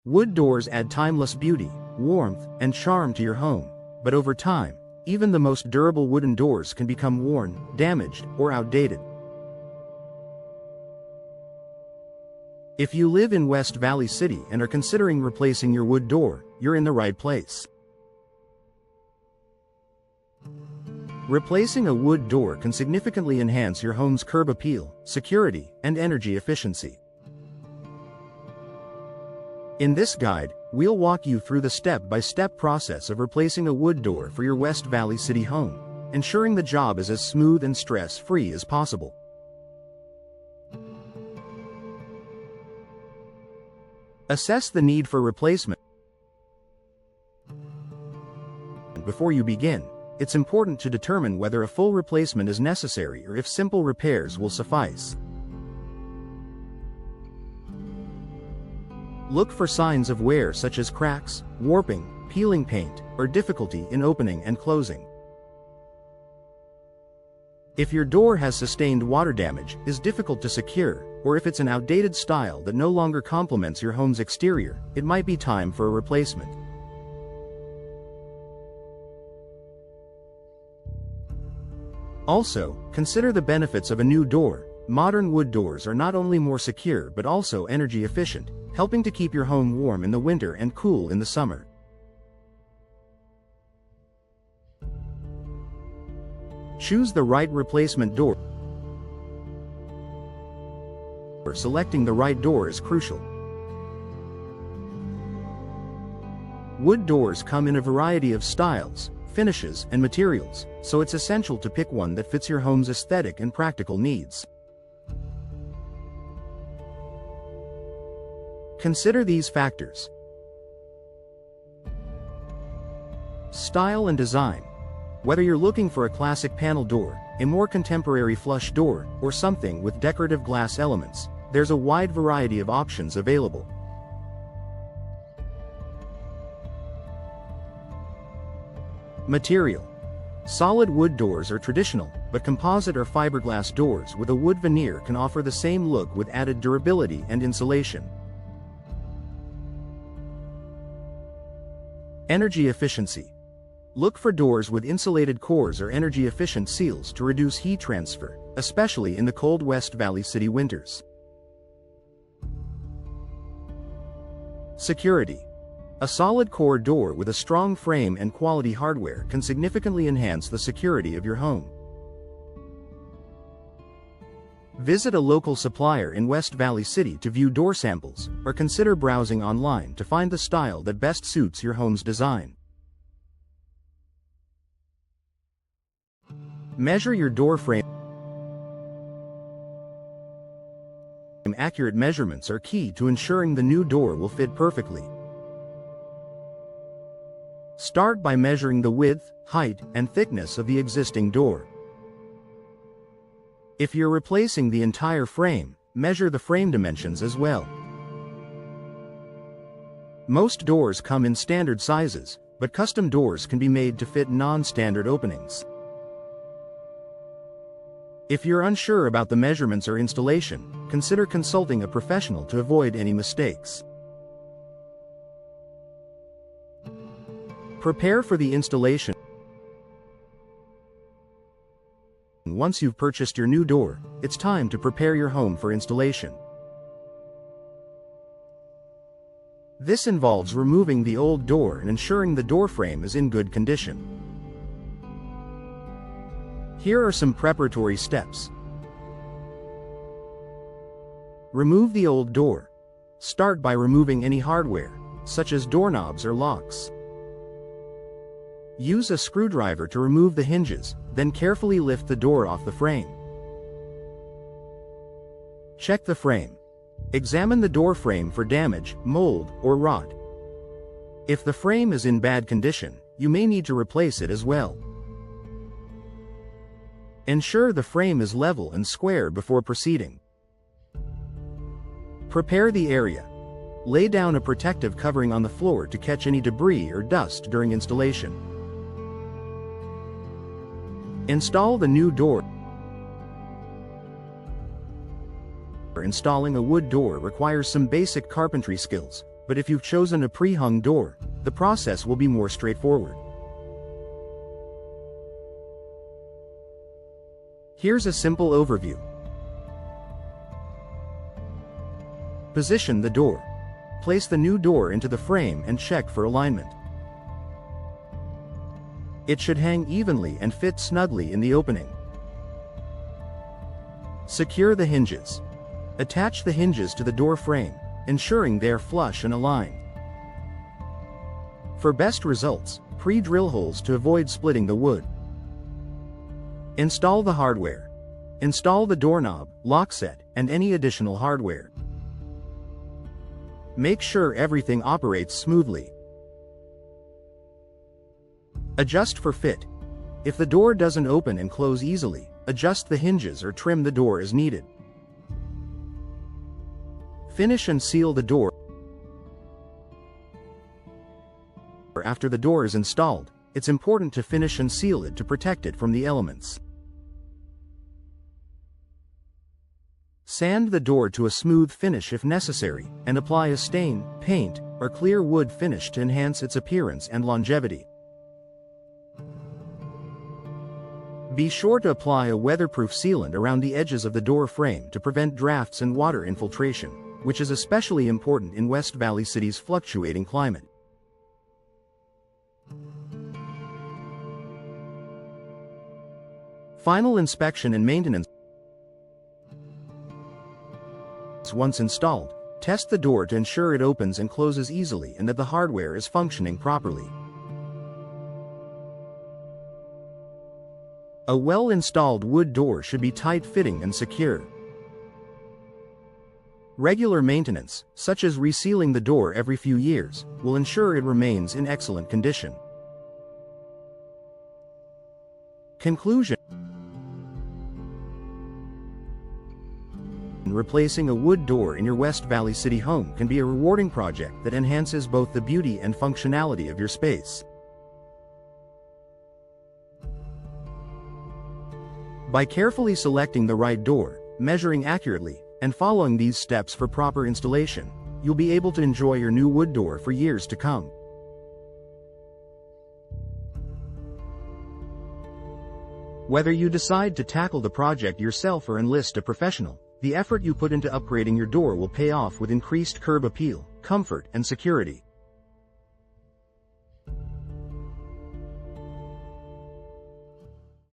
Wood doors add timeless beauty, warmth, and charm to your home, but over time, even the most durable wooden doors can become worn, damaged, or outdated. If you live in West Valley City and are considering replacing your wood door, you're in the right place. Replacing a wood door can significantly enhance your home's curb appeal, security, and energy efficiency. In this guide, we'll walk you through the step-by-step process of replacing a wood door for your West Valley City home, ensuring the job is as smooth and stress-free as possible. Assess the need for replacement. Before you begin, it's important to determine whether a full replacement is necessary or if simple repairs will suffice. Look for signs of wear such as cracks, warping, peeling paint, or difficulty in opening and closing. If your door has sustained water damage, is difficult to secure, or if it's an outdated style that no longer complements your home's exterior, it might be time for a replacement. Also, consider the benefits of a new door. Modern wood doors are not only more secure but also energy efficient, helping to keep your home warm in the winter and cool in the summer. Choose the right replacement door. Selecting the right door is crucial. Wood doors come in a variety of styles, finishes, and materials, so it's essential to pick one that fits your home's aesthetic and practical needs. Consider these factors: style and design. Whether you're looking for a classic panel door, a more contemporary flush door, or something with decorative glass elements, there's a wide variety of options available. Material. Solid wood doors are traditional, but composite or fiberglass doors with a wood veneer can offer the same look with added durability and insulation. Energy efficiency. Look for doors with insulated cores or energy-efficient seals to reduce heat transfer, especially in the cold West Valley City winters. Security. A solid core door with a strong frame and quality hardware can significantly enhance the security of your home. Visit a local supplier in West Valley City to view door samples, or consider browsing online to find the style that best suits your home's design. Measure your door frame. Accurate measurements are key to ensuring the new door will fit perfectly. Start by measuring the width, height, and thickness of the existing door. If you're replacing the entire frame, measure the frame dimensions as well. Most doors come in standard sizes, but custom doors can be made to fit non-standard openings. If you're unsure about the measurements or installation, consider consulting a professional to avoid any mistakes. Prepare for the installation. Once you've purchased your new door, it's time to prepare your home for installation. This involves removing the old door and ensuring the door frame is in good condition. Here are some preparatory steps. Remove the old door. Start by removing any hardware, such as doorknobs or locks. Use a screwdriver to remove the hinges, then carefully lift the door off the frame. Check the frame. Examine the door frame for damage, mold, or rot. If the frame is in bad condition, you may need to replace it as well. Ensure the frame is level and square before proceeding. Prepare the area. Lay down a protective covering on the floor to catch any debris or dust during installation. Install the new door. Installing a wood door requires some basic carpentry skills, but if you've chosen a pre-hung door, the process will be more straightforward. Here's a simple overview. Position the door. Place the new door into the frame and check for alignment. It should hang evenly and fit snugly in the opening. Secure the hinges. Attach the hinges to the door frame, ensuring they're flush and aligned. For best results, pre-drill holes to avoid splitting the wood. Install the hardware. Install the doorknob, lock set, and any additional hardware. Make sure everything operates smoothly. Adjust for fit. If the door doesn't open and close easily, adjust the hinges or trim the door as needed. Finish and seal the door. After the door is installed, it's important to finish and seal it to protect it from the elements. Sand the door to a smooth finish if necessary, and apply a stain, paint, or clear wood finish to enhance its appearance and longevity. Be sure to apply a weatherproof sealant around the edges of the door frame to prevent drafts and water infiltration, which is especially important in West Valley City's fluctuating climate. Final inspection and maintenance. Once installed, test the door to ensure it opens and closes easily and that the hardware is functioning properly. A well-installed wood door should be tight-fitting and secure. Regular maintenance, such as resealing the door every few years, will ensure it remains in excellent condition. Conclusion. Replacing a wood door in your West Valley City home can be a rewarding project that enhances both the beauty and functionality of your space. By carefully selecting the right door, measuring accurately, and following these steps for proper installation, you'll be able to enjoy your new wood door for years to come. Whether you decide to tackle the project yourself or enlist a professional, the effort you put into upgrading your door will pay off with increased curb appeal, comfort, and security.